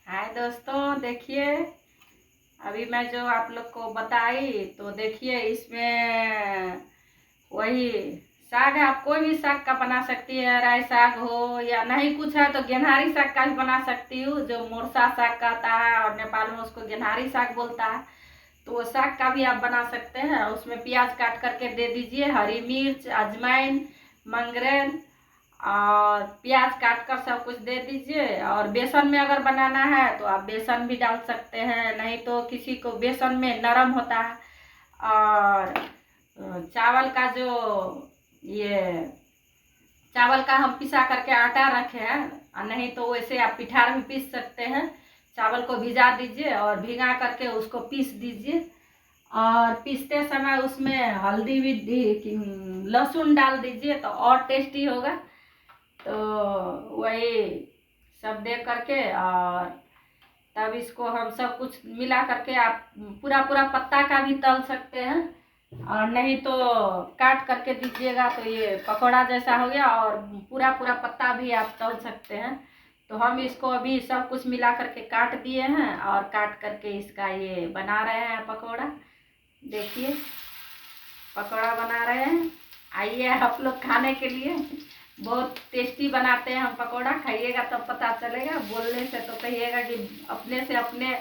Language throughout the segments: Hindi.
हाय दोस्तों, देखिए अभी मैं जो आप लोग को बताई तो देखिए इसमें वही साग है। आप कोई भी साग का बना सकती है, राई साग हो या नहीं कुछ है तो गेनहारी साग का भी बना सकती हूँ, जो मोरसा साग कहता है और नेपाल में उसको गेनहारी साग बोलता है। तो वो साग का भी आप बना सकते हैं। उसमें प्याज काट करके दे दीजिए, हरी मिर्च, अजवाइन, मंगरेल और प्याज काट कर सब कुछ दे दीजिए। और बेसन में अगर बनाना है तो आप बेसन भी डाल सकते हैं, नहीं तो किसी को बेसन में नरम होता है। और चावल का जो ये चावल का हम पिसा करके आटा रखे हैं, और नहीं तो वैसे आप पिठार में पीस सकते हैं। चावल को भिजा दीजिए और भिगा करके उसको पीस दीजिए। और पीसते समय उसमें हल्दी भी लहसुन डाल दीजिए तो और टेस्टी होगा। तो वही सब दे करके और तब इसको हम सब कुछ मिला करके आप पूरा पूरा पत्ता का भी तल सकते हैं, और नहीं तो काट करके दीजिएगा तो ये पकौड़ा जैसा हो गया। और पूरा पूरा पत्ता भी आप तल सकते हैं। तो हम इसको अभी सब कुछ मिला करके काट दिए हैं और काट करके इसका ये बना रहे हैं पकौड़ा। देखिए पकौड़ा बना रहे हैं। आइए आप लोग खाने के लिए। बहुत टेस्टी बनाते हैं हम पकौड़ा, खाइएगा तब पता चलेगा। बोलने से तो कहिएगा कि अपने से अपने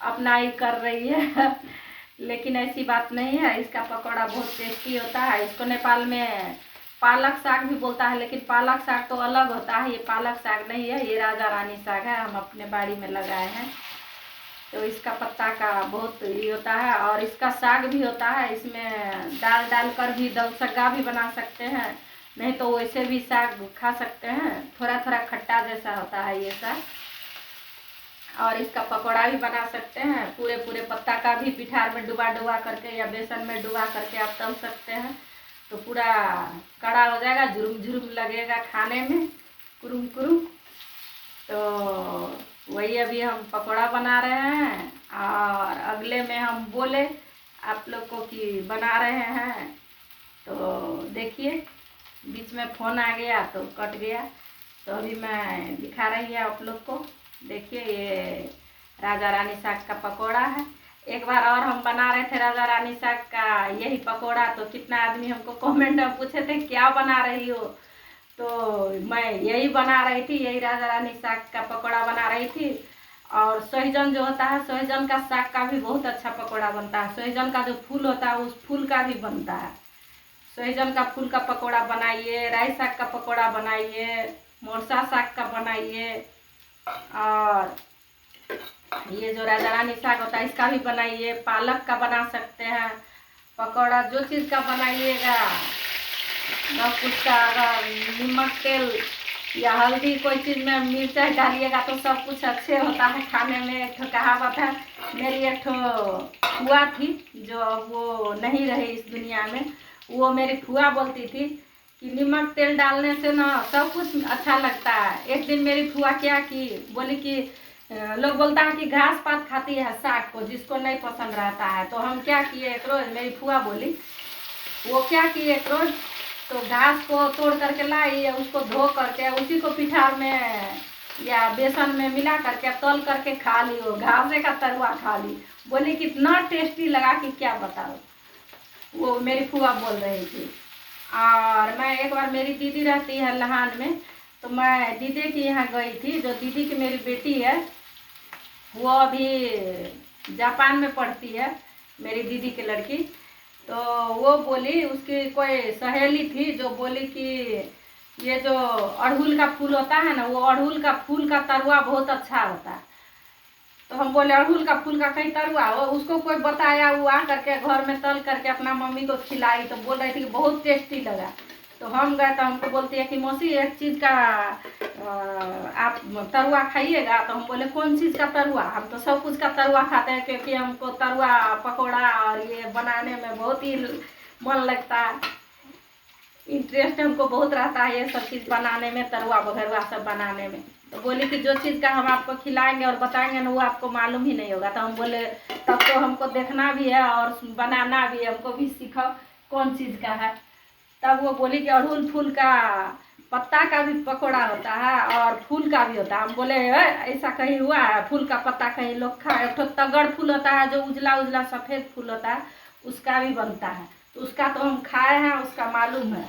अपना ही कर रही है लेकिन ऐसी बात नहीं है। इसका पकौड़ा बहुत टेस्टी होता है। इसको नेपाल में पालक साग भी बोलता है, लेकिन पालक साग तो अलग होता है, ये पालक साग नहीं है, ये राजा रानी साग है, हम अपने बाड़ी में लगाए हैं। तो इसका पत्ता का बहुत ये होता है और इसका साग भी होता है। इसमें दाल डालकर भी दल सग्गा भी बना सकते हैं, नहीं तो वैसे भी साग खा सकते हैं। थोड़ा थोड़ा खट्टा जैसा होता है ये साग। और इसका पकौड़ा भी बना सकते हैं। पूरे पूरे पत्ता का भी पिठार में डुबा डुबा करके या बेसन में डुबा करके आप तल सकते हैं। तो पूरा कड़ा हो जाएगा, जुरुम जुरुम लगेगा खाने में, कुरुम कुरुम। तो वही अभी हम पकौड़ा बना रहे हैं और अगले में हम बोले आप लोग को कि बना रहे हैं। तो देखिए बीच में फ़ोन आ गया तो कट गया। तो अभी मैं दिखा रही है आप लोग को। देखिए ये राजा रानी साग का पकौड़ा है। एक बार और हम बना रहे थे राजा रानी साग का यही पकौड़ा, तो कितना आदमी हमको कमेंट में पूछे थे क्या बना रही हो। तो मैं यही बना रही थी, यही राजा रानी साग का पकौड़ा बना रही थी। और सोहिजन जो होता है, सोहिजन का साग का भी बहुत अच्छा पकौड़ा बनता है। सोहिजन का जो फूल होता है उस फूल का भी बनता है। सोहिजन का फूल का पकौड़ा बनाइए, राई साग का पकौड़ा बनाइए, मोरसा साग का बनाइए, और ये जो राजा रानी साग होता है इसका भी बनाइए। पालक का बना सकते हैं पकौड़ा। जो चीज़ का बनाइएगा सब कुछ का, अगर नमक तेल या हल्दी कोई चीज़ में मिर्चा डालिएगा तो सब कुछ अच्छे होता है खाने में। एक ठो कहावत है, मेरी एक ठो फुआ थी जो अब वो नहीं रही इस दुनिया में। वो मेरी फुआ बोलती थी कि नमक तेल डालने से ना सब कुछ अच्छा लगता है। एक दिन मेरी फुआ क्या की, बोली कि लोग बोलता है कि घास पात खाती है साग को, जिसको नहीं पसंद रहता है। तो हम क्या किए, एक रोज मेरी फुआ बोली, वो क्या किए एक रोज तो घास को तोड़ करके लाई, उसको धो करके उसी को पिठार में या बेसन में मिला करके तल करके खा ली। वो घासे का तरुआ खा ली। बोली कि इतना टेस्टी लगा कि क्या बताओ। वो मेरी फुआ बोल रही थी। और मैं एक बार, मेरी दीदी रहती है लहान में, तो मैं दीदी के यहाँ गई थी। जो दीदी की मेरी बेटी है वो अभी जापान में पढ़ती है, मेरी दीदी की लड़की। तो वो बोली, उसकी कोई सहेली थी जो बोली कि ये जो अड़हुल का फूल होता है ना, वो अड़हुल का फूल का तरुआ बहुत अच्छा होता है। तो हम बोले अड़हुल का फूल का कहीं तरुआ हो, उसको कोई बताया, वो आ करके घर में तल करके अपना मम्मी को खिलाई तो बोल रही थी कि बहुत टेस्टी लगा। तो हम गए तो हमको बोलती है कि मौसी एक चीज़ का आप तरुआ खाइएगा। तो हम बोले कौन चीज़ का तरुआ, हम तो सब कुछ का तरुआ खाते हैं, क्योंकि हमको तरुआ पकौड़ा और ये बनाने में बहुत ही मन लगता है। इंटरेस्ट हमको बहुत रहता है ये सब चीज़ बनाने में, तरुआ भगरुआ सब बनाने में। तो बोली कि जो चीज़ का हम आपको खिलाएंगे और बताएंगे ना वो आपको मालूम ही नहीं होगा। तो हम बोले तब तो हमको देखना भी है और बनाना भी है, हमको भी सीखो कौन चीज़ का है। तब वो बोली कि अड़हुल फूल का पत्ता का भी पकौड़ा होता है और फूल का भी होता है। हम बोले ऐसा कहीं हुआ है, फूल का पत्ता कहीं लोग खाए। तो तगड़ फूल होता है जो उजला उजला सफ़ेद फूल होता है, उसका भी बनता है। तो उसका तो हम खाए हैं, उसका मालूम है,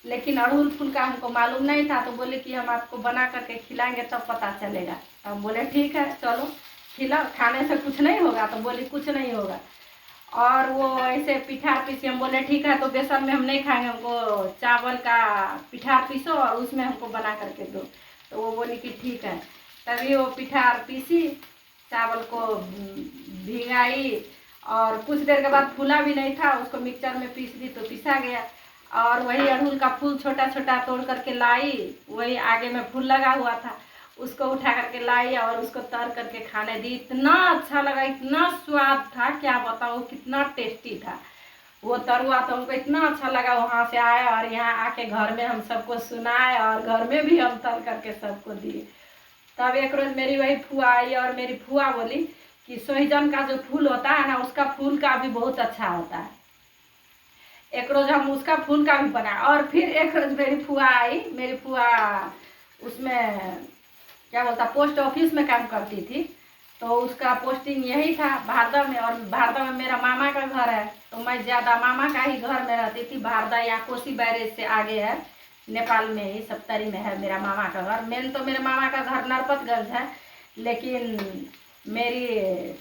लेकिन अड़हुल फूल का हमको मालूम नहीं था। तो बोले कि हम आपको बना करके खिलाएंगे तब पता चलेगा। तो हम बोले ठीक है चलो खिलाओ, खाने से कुछ नहीं होगा। तो बोली कुछ नहीं होगा। और वो ऐसे पिठार पीसी, हम बोले ठीक है। तो बेसन में हम नहीं खाएंगे, हमको चावल का पिठार पीसो और उसमें हमको बना करके दो। तो वो बोली कि ठीक है। तभी वो पिठार पीसी, चावल को भिगाई और कुछ देर के बाद फूला भी नहीं था, उसको मिक्सर में पीस दी तो पिसा गया। और वही अड़हुल का फूल छोटा छोटा तोड़ करके लाई, वही आगे में फूल लगा हुआ था, उसको उठा करके लाई और उसको तर करके खाने दी। इतना अच्छा लगा, इतना स्वाद था क्या बताऊँ, कितना टेस्टी था वो तरुआ। तो हमको इतना अच्छा लगा, वहाँ से आए और यहाँ आके घर में हम सबको सुनाए और घर में भी हम तल करके सबको दिए। तब एक रोज मेरी वही फुआ आई और मेरी फुआ बोली कि सोहिजन का जो फूल होता है ना, उसका फूल का भी बहुत अच्छा होता है। एक रोज हम उसका फूल का भी बनाए। और फिर एक रोज मेरी फुआ आई, मेरी फुआ उसमें क्या बोलता पोस्ट ऑफिस में काम करती थी। तो उसका पोस्टिंग यही था भारदा में, और भारदा में मेरा मामा का घर है। तो मैं ज़्यादा मामा का ही घर में रहती थी। भारदा या कोसी बैरेज से आगे है, नेपाल में ही सप्तरी में है मेरा मामा का घर। मेन तो मेरे मामा का घर नरपतगंज है, लेकिन मेरी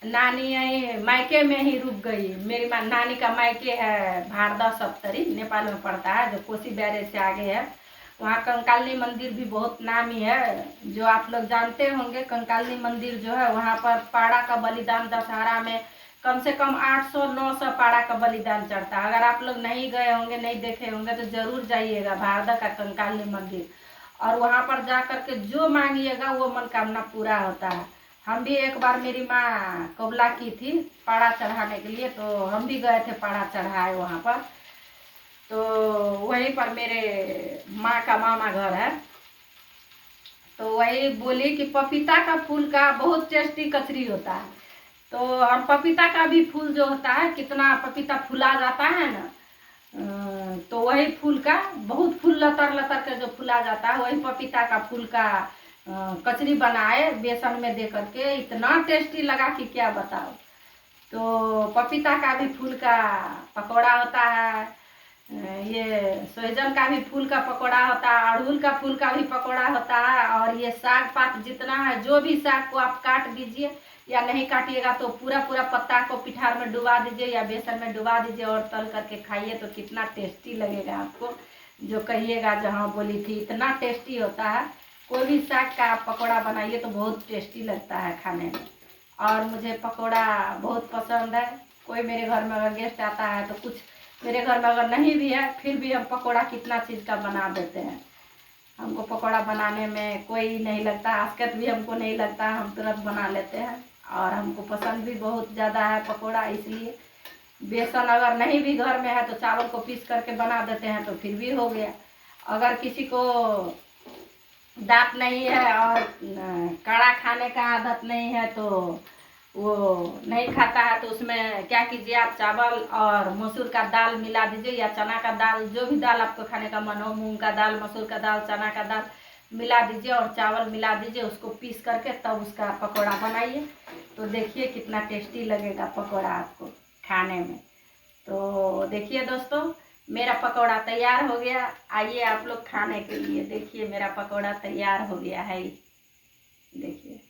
नानी यही मायके में ही रुक गई। मेरी नानी का मायके है भारदा सप्तरी, नेपाल में पड़ता है, जो कोसी बैरेज से आगे है। वहाँ कंकालनी मंदिर भी बहुत नामी है, जो आप लोग जानते होंगे। कंकालनी मंदिर जो है वहाँ पर पाड़ा का बलिदान दशहरा में कम से कम 800-900 पाड़ा का बलिदान चढ़ता है। अगर आप लोग नहीं गए होंगे, नहीं देखे होंगे तो जरूर जाइएगा भारदा का कंकालनी मंदिर। और वहाँ पर जा करके जो मांगिएगा वो मनोकामना पूरा होता है। हम भी एक बार, मेरी माँ कबूला की थी पाड़ा चढ़ाने के लिए, तो हम भी गए थे पाड़ा चढ़ाए वहाँ पर। तो वहीं पर मेरे माँ का मामा घर है। तो वही बोली कि पपीता का फूल का बहुत टेस्टी कचरी होता है। तो हम पपीता का भी फूल जो होता है, कितना पपीता फुला जाता है ना, तो वही फूल का बहुत फूल लतर लतर के जो फुला जाता है, वही पपीता का फूल का कचरी बनाए बेसन में दे करके, इतना टेस्टी लगा कि क्या बताओ। तो पपीता का भी फूल का पकौड़ा होता है, ये सोहजन का भी फूल का पकौड़ा होता है, अड़हुल का फूल का भी पकौड़ा होता है। और ये साग पात जितना है, जो भी साग को आप काट दीजिए या नहीं काटिएगा तो पूरा पूरा पत्ता को पिठार में डुबा दीजिए या बेसन में डुबा दीजिए और तल करके खाइए तो कितना टेस्टी लगेगा आपको, जो कहिएगा। जहाँ बोली थी इतना टेस्टी होता है। कोई भी साग का आप पकौड़ा बनाइए तो बहुत टेस्टी लगता है खाने में। और मुझे पकौड़ा बहुत पसंद है। कोई मेरे घर में अगर गेस्ट आता है तो कुछ, मेरे घर में अगर नहीं भी है फिर भी हम पकौड़ा कितना चीज़ का बना देते हैं। हमको पकौड़ा बनाने में कोई नहीं लगता, आस्कत भी हमको नहीं लगता, हम तुरंत बना लेते हैं। और हमको पसंद भी बहुत ज़्यादा है पकौड़ा, इसलिए बेसन अगर नहीं भी घर में है तो चावल को पीस करके बना देते हैं तो फिर भी हो गया। अगर किसी को दांत नहीं है और कड़ा खाने का आदत नहीं है तो वो नहीं खाता है, तो उसमें क्या कीजिए, आप चावल और मसूर का दाल मिला दीजिए या चना का दाल, जो भी दाल आपको खाने का मन हो, मूंग का दाल, मसूर का दाल, चना का दाल मिला दीजिए और चावल मिला दीजिए, उसको पीस करके तब उसका पकौड़ा बनाइए। तो देखिए कितना टेस्टी लगेगा पकौड़ा आपको खाने में। तो देखिए दोस्तों, मेरा पकौड़ा तैयार हो गया। आइए आप लोग खाने के लिए। देखिए मेरा पकौड़ा तैयार हो गया है, देखिए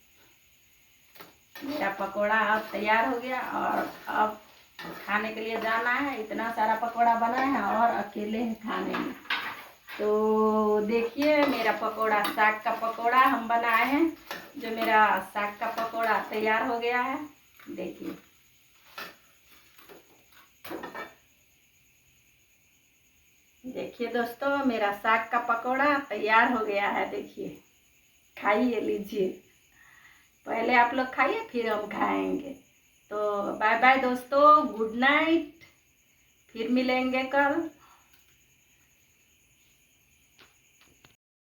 मेरा पकौड़ा अब तैयार हो गया और अब खाने के लिए जाना है। इतना सारा पकौड़ा बना है और अकेले हैं खाने में। तो देखिए मेरा पकौड़ा, साग का पकौड़ा हम बनाए हैं, जो मेरा साग का पकौड़ा तैयार हो गया है। देखिए देखिए दोस्तों, मेरा साग का पकौड़ा तैयार हो गया है। देखिए खाइए, लीजिए, पहले आप लोग खाइए फिर हम खाएंगे। तो बाय बाय दोस्तों, गुड नाइट, फिर मिलेंगे कल।